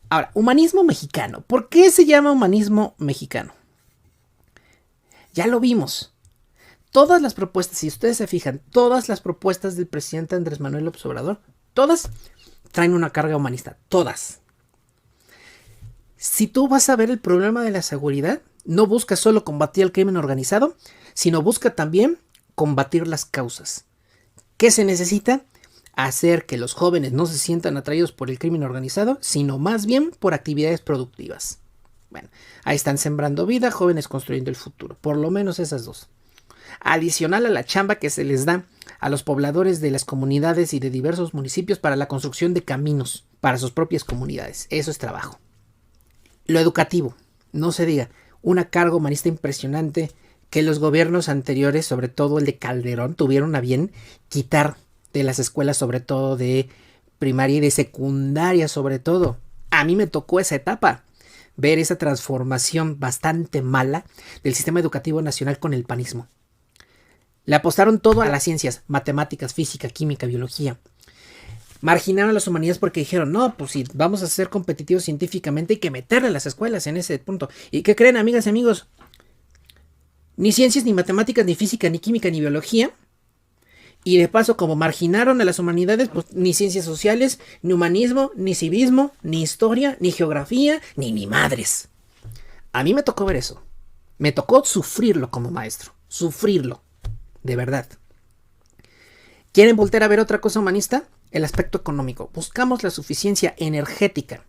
Ahora, humanismo mexicano. ¿Por qué se llama humanismo mexicano? Ya lo vimos. Todas las propuestas, si ustedes se fijan, todas las propuestas del presidente Andrés Manuel López Obrador, todas traen una carga humanista. Todas. Si tú vas a ver el problema de la seguridad, no busca solo combatir el crimen organizado, sino busca también combatir las causas. ¿Qué se necesita? Hacer que los jóvenes no se sientan atraídos por el crimen organizado, sino más bien por actividades productivas. Bueno, ahí están sembrando vida, jóvenes construyendo el futuro. Por lo menos esas dos. Adicional a la chamba que se les da a los pobladores de las comunidades y de diversos municipios para la construcción de caminos para sus propias comunidades. Eso es trabajo. Lo educativo, no se diga, una carga humanista impresionante que los gobiernos anteriores, sobre todo el de Calderón, tuvieron a bien quitar de las escuelas, sobre todo de primaria y de secundaria, sobre todo. A mí me tocó esa etapa, ver esa transformación bastante mala del sistema educativo nacional con el panismo. Le apostaron todo a las ciencias, matemáticas, física, química, biología. Marginaron a las humanidades porque dijeron, no, pues si vamos a ser competitivos científicamente hay que meterle a las escuelas en ese punto. ¿Y qué creen, amigas y amigos? Ni ciencias, ni matemáticas, ni física, ni química, ni biología. Y de paso, como marginaron a las humanidades, pues ni ciencias sociales, ni humanismo, ni civismo, ni historia, ni geografía, ni madres. A mí me tocó ver eso. Me tocó sufrirlo como maestro. Sufrirlo. De verdad. ¿Quieren volver a ver otra cosa humanista? El aspecto económico. Buscamos la suficiencia energética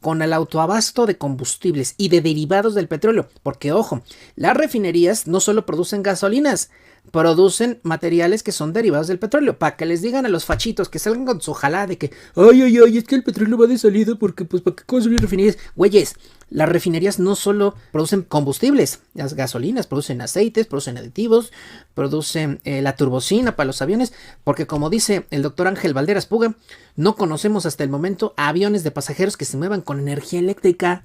con el autoabasto de combustibles y de derivados del petróleo. Porque, ojo, las refinerías no solo producen gasolinas, producen materiales que son derivados del petróleo. Para que les digan a los fachitos que salgan con su jalada de que ay, es que el petróleo va de salida porque, pues, ¿para qué construir refinerías? Güeyes, las refinerías no solo producen combustibles, las gasolinas, producen aceites, producen aditivos, producen la turbocina para los aviones, porque como dice el doctor Ángel Valderas Puga, no conocemos hasta el momento aviones de pasajeros que se muevan con energía eléctrica.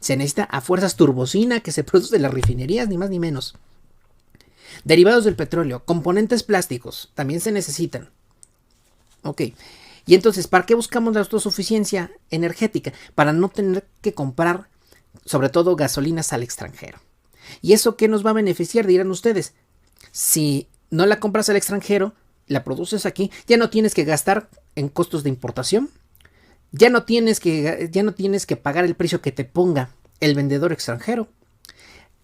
Se necesita a fuerzas turbocina que se produce en las refinerías, ni más ni menos. Derivados del petróleo, componentes plásticos, también se necesitan. Ok. Y entonces, ¿para qué buscamos la autosuficiencia energética? Para no tener que comprar, sobre todo, gasolinas al extranjero. ¿Y eso qué nos va a beneficiar? Dirán ustedes. Si no la compras al extranjero, la produces aquí, ya no tienes que gastar en costos de importación. Ya no tienes que pagar el precio que te ponga el vendedor extranjero.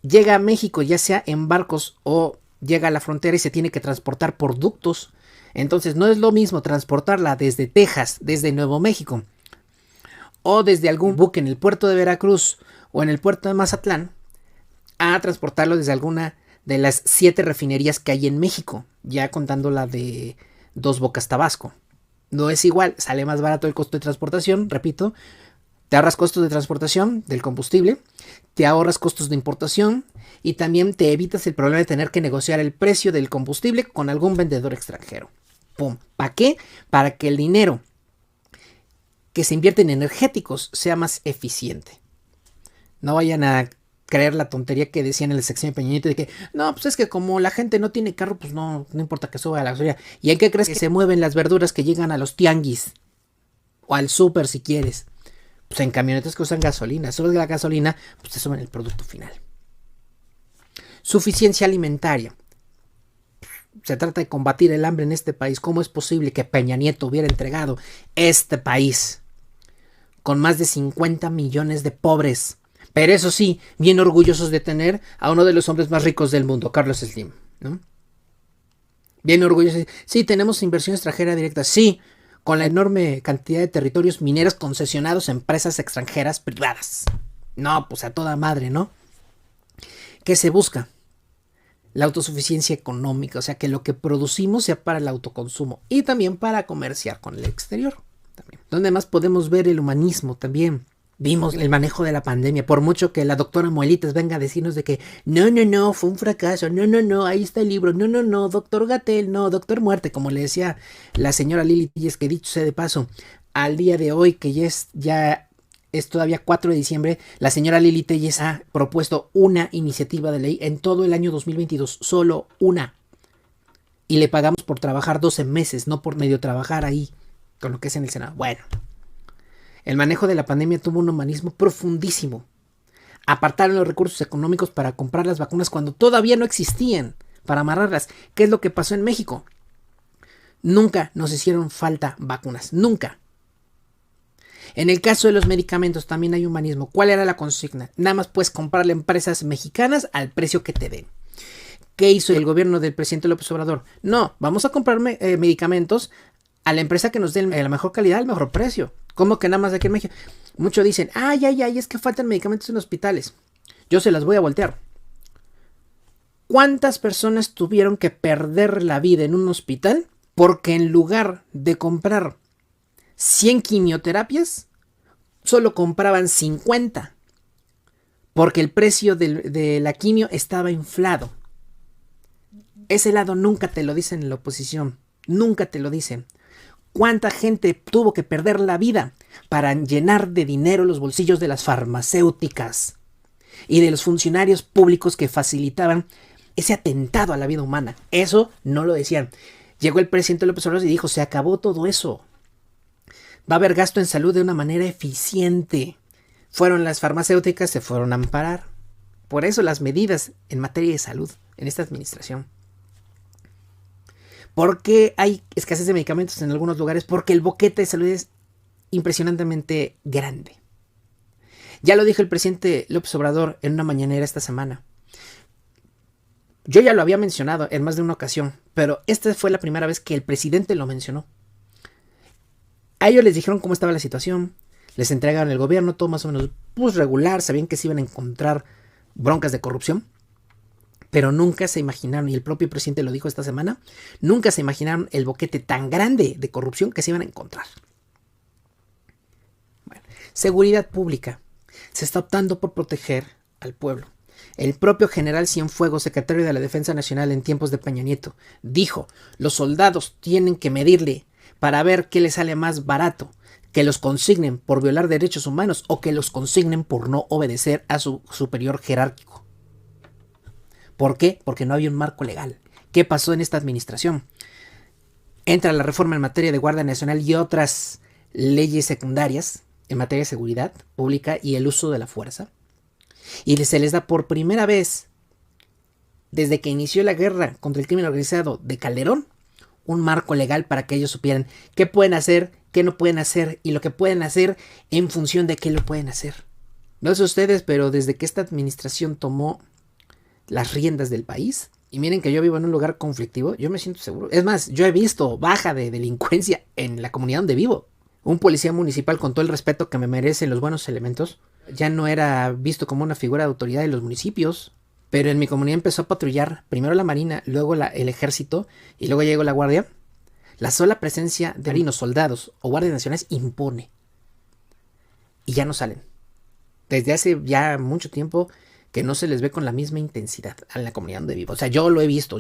Llega a México, ya sea en barcos o llega a la frontera y se tiene que transportar por ductos. Entonces no es lo mismo transportarla desde Texas, desde Nuevo México, o desde algún buque en el puerto de Veracruz o en el puerto de Mazatlán, a transportarlo desde alguna de las 7 refinerías que hay en México, ya contando la de Dos Bocas, Tabasco. No es igual, sale más barato el costo de transportación, repito. Te ahorras costos de transportación del combustible, te ahorras costos de importación y también te evitas el problema de tener que negociar el precio del combustible con algún vendedor extranjero. ¡Pum! ¿Para qué? Para que el dinero que se invierte en energéticos sea más eficiente. No vayan a creer la tontería que decían en el sexenio de Peña Nieto de que no, pues es que como la gente no tiene carro, pues no importa que suba la gasolina. ¿Y en qué crees que se mueven las verduras que llegan a los tianguis? O al súper si quieres. Pues en camionetas que usan gasolina. Subes la gasolina, pues te suben el producto final. Suficiencia alimentaria. Se trata de combatir el hambre en este país. ¿Cómo es posible que Peña Nieto hubiera entregado este país con más de 50 millones de pobres? Pero eso sí, bien orgullosos de tener a uno de los hombres más ricos del mundo, Carlos Slim, ¿no? Bien orgullosos. Sí, tenemos inversión extranjera directa. Sí, con la enorme cantidad de territorios mineros concesionados a empresas extranjeras privadas. No, pues a toda madre, ¿no? ¿Qué se busca? La autosuficiencia económica, o sea, que lo que producimos sea para el autoconsumo y también para comerciar con el exterior. También. ¿Dónde más podemos ver el humanismo también? Vimos el manejo de la pandemia, por mucho que la doctora Muelitas venga a decirnos de que no, fue un fracaso, no, ahí está el libro, no, doctor Gatell, no, doctor Muerte, como le decía la señora Lili Telles, que dicho sea de paso, al día de hoy, que ya es todavía 4 de diciembre, la señora Lili Telles ha propuesto una iniciativa de ley en todo el año 2022, solo una, y le pagamos por trabajar 12 meses, no por medio trabajar ahí, con lo que es en el Senado. Bueno, El manejo de la pandemia tuvo un humanismo profundísimo. Apartaron los recursos económicos para comprar las vacunas cuando todavía no existían, para amarrarlas. ¿Qué es lo que pasó en México? Nunca nos hicieron falta vacunas, nunca. En el caso de los medicamentos también hay humanismo. ¿Cuál era la consigna? Nada más puedes comprarle a empresas mexicanas al precio que te den. ¿Qué hizo el gobierno del presidente López Obrador? No, vamos a comprar medicamentos a la empresa que nos dé la mejor calidad, el mejor precio. ¿Cómo que nada más aquí en México? Muchos dicen, ay, es que faltan medicamentos en hospitales. Yo se las voy a voltear. ¿Cuántas personas tuvieron que perder la vida en un hospital porque en lugar de comprar 100 quimioterapias, solo compraban 50? Porque el precio de la quimio estaba inflado. Ese lado nunca te lo dicen en la oposición. Nunca te lo dicen. ¿Cuánta gente tuvo que perder la vida para llenar de dinero los bolsillos de las farmacéuticas y de los funcionarios públicos que facilitaban ese atentado a la vida humana? Eso no lo decían. Llegó el presidente López Obrador y dijo, se acabó todo eso. Va a haber gasto en salud de una manera eficiente. Fueron las farmacéuticas, se fueron a amparar. Por eso las medidas en materia de salud en esta administración. ¿Por qué hay escasez de medicamentos en algunos lugares? Porque el boquete de salud es impresionantemente grande. Ya lo dijo el presidente López Obrador en una mañanera esta semana. Yo ya lo había mencionado en más de una ocasión, pero esta fue la primera vez que el presidente lo mencionó. A ellos les dijeron cómo estaba la situación, les entregaron el gobierno, todo más o menos regular, sabían que se iban a encontrar broncas de corrupción, pero nunca se imaginaron, y el propio presidente lo dijo esta semana, nunca se imaginaron el boquete tan grande de corrupción que se iban a encontrar. Bueno, seguridad pública. Se está optando por proteger al pueblo. El propio general Cienfuegos, secretario de la Defensa Nacional en tiempos de Peña Nieto, dijo, los soldados tienen que medirle para ver qué les sale más barato, que los consignen por violar derechos humanos o que los consignen por no obedecer a su superior jerárquico. ¿Por qué? Porque no había un marco legal. ¿Qué pasó en esta administración? Entra la reforma en materia de Guardia Nacional y otras leyes secundarias en materia de seguridad pública y el uso de la fuerza. Y se les da por primera vez, desde que inició la guerra contra el crimen organizado de Calderón, un marco legal para que ellos supieran qué pueden hacer, qué no pueden hacer y lo que pueden hacer en función de qué lo pueden hacer. No sé ustedes, pero desde que esta administración tomó las riendas del país, y miren que yo vivo en un lugar conflictivo, yo me siento seguro. Es más, yo he visto baja de delincuencia en la comunidad donde vivo. Un policía municipal, con todo el respeto que me merecen los buenos elementos, ya no era visto como una figura de autoridad de los municipios, pero en mi comunidad empezó a patrullar primero la Marina, luego el Ejército y luego llegó la Guardia. La sola presencia de marinos, soldados o guardias nacionales impone. Y ya no salen. Desde hace ya mucho tiempo que no se les ve con la misma intensidad a la comunidad donde vivo. O sea, yo lo he visto,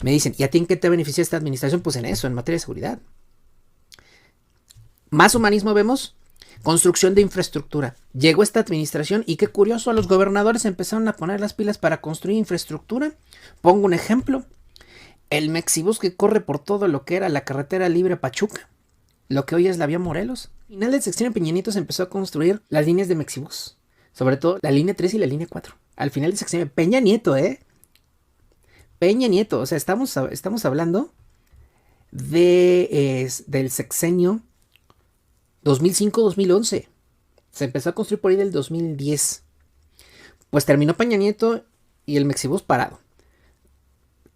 me dicen, ¿y a ti en qué te beneficia esta administración? Pues en eso, en materia de seguridad. Más humanismo vemos, construcción de infraestructura. Llegó esta administración y qué curioso, a los gobernadores empezaron a poner las pilas para construir infraestructura. Pongo un ejemplo, el Mexibus que corre por todo lo que era la carretera libre Pachuca, lo que hoy es la vía Morelos. Al final del sexenio Peña Nieto se empezó a construir las líneas de Mexibus, sobre todo la línea 3 y la línea 4. Al final del sexenio Peña Nieto, Peña Nieto, o sea, estamos hablando del sexenio 2005-2011. Se empezó a construir por ahí del 2010. Pues terminó Peña Nieto y el Mexibus parado.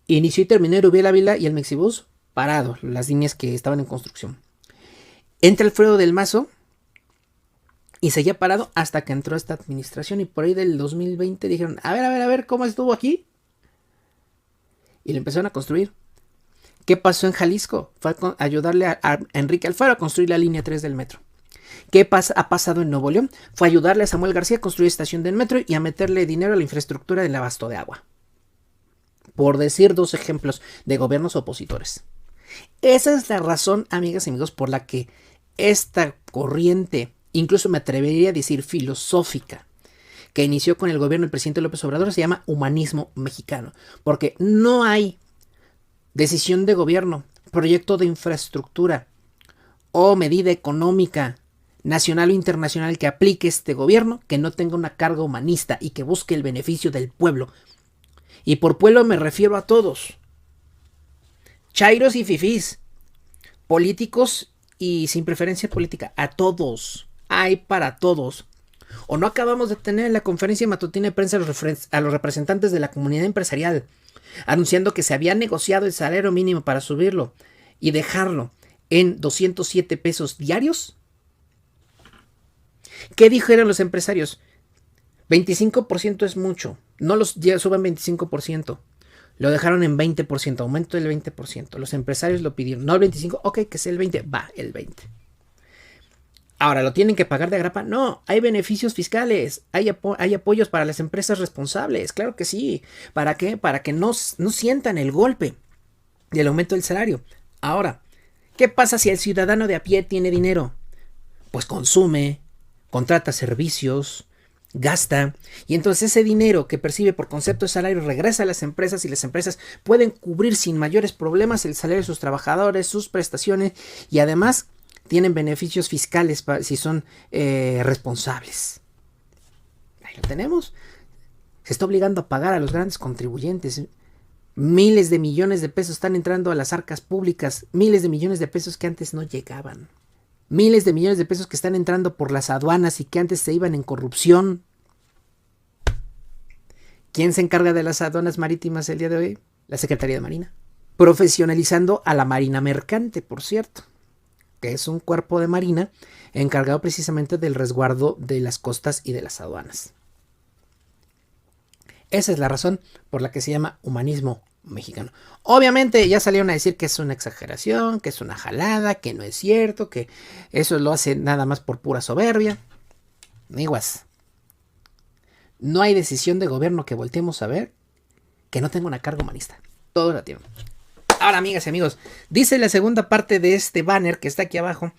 Inició y terminó Erubiel Ávila y el Mexibus parado, las líneas que estaban en construcción. Entra Alfredo del Mazo y seguía parado hasta que entró esta administración y por ahí del 2020 dijeron, a ver, ¿cómo estuvo aquí? Y lo empezaron a construir. ¿Qué pasó en Jalisco? Fue a ayudarle a Enrique Alfaro a construir la línea 3 del metro. ¿Qué ha pasado en Nuevo León? Fue a ayudarle a Samuel García a construir estación del metro y a meterle dinero a la infraestructura del abasto de agua. Por decir dos ejemplos de gobiernos opositores. Esa es la razón, amigas y amigos, por la que esta corriente, incluso me atrevería a decir filosófica, que inició con el gobierno del presidente López Obrador, se llama humanismo mexicano. Porque no hay decisión de gobierno, proyecto de infraestructura o medida económica nacional o internacional que aplique este gobierno, que no tenga una carga humanista y que busque el beneficio del pueblo. Y por pueblo me refiero a todos. Chairos y fifís, políticos y sin preferencia política, a todos. Hay para todos. ¿O no acabamos de tener en la conferencia matutina de prensa a los representantes de la comunidad empresarial anunciando que se había negociado el salario mínimo para subirlo y dejarlo en 207 pesos diarios? ¿Qué dijeron los empresarios? 25% es mucho. No los suban 25%. Lo dejaron en 20%. Aumento del 20%. Los empresarios lo pidieron. No el 25%. Ok, que sea el 20%. Va, el 20%. Ahora, ¿lo tienen que pagar de agrapa? No, hay beneficios fiscales. Hay apoyos para las empresas responsables. Claro que sí. ¿Para qué? Para que no sientan el golpe del aumento del salario. Ahora, ¿qué pasa si el ciudadano de a pie tiene dinero? Pues consume, contrata servicios, gasta, y entonces ese dinero que percibe por concepto de salario regresa a las empresas y las empresas pueden cubrir sin mayores problemas el salario de sus trabajadores, sus prestaciones, y además tienen beneficios fiscales si son responsables. Ahí lo tenemos. Se está obligando a pagar a los grandes contribuyentes. Miles de millones de pesos están entrando a las arcas públicas, miles de millones de pesos que antes no llegaban. Miles de millones de pesos que están entrando por las aduanas y que antes se iban en corrupción. ¿Quién se encarga de las aduanas marítimas el día de hoy? La Secretaría de Marina. Profesionalizando a la Marina Mercante, por cierto, que es un cuerpo de marina encargado precisamente del resguardo de las costas y de las aduanas. Esa es la razón por la que se llama humanismo mexicano. Obviamente ya salieron a decir que es una exageración, que es una jalada, que no es cierto, que eso lo hace nada más por pura soberbia. Amiguas, no hay decisión de gobierno que volteemos a ver que no tenga una carga humanista. Todo la tiene. Ahora, amigas y amigos, dice la segunda parte de este banner que está aquí abajo.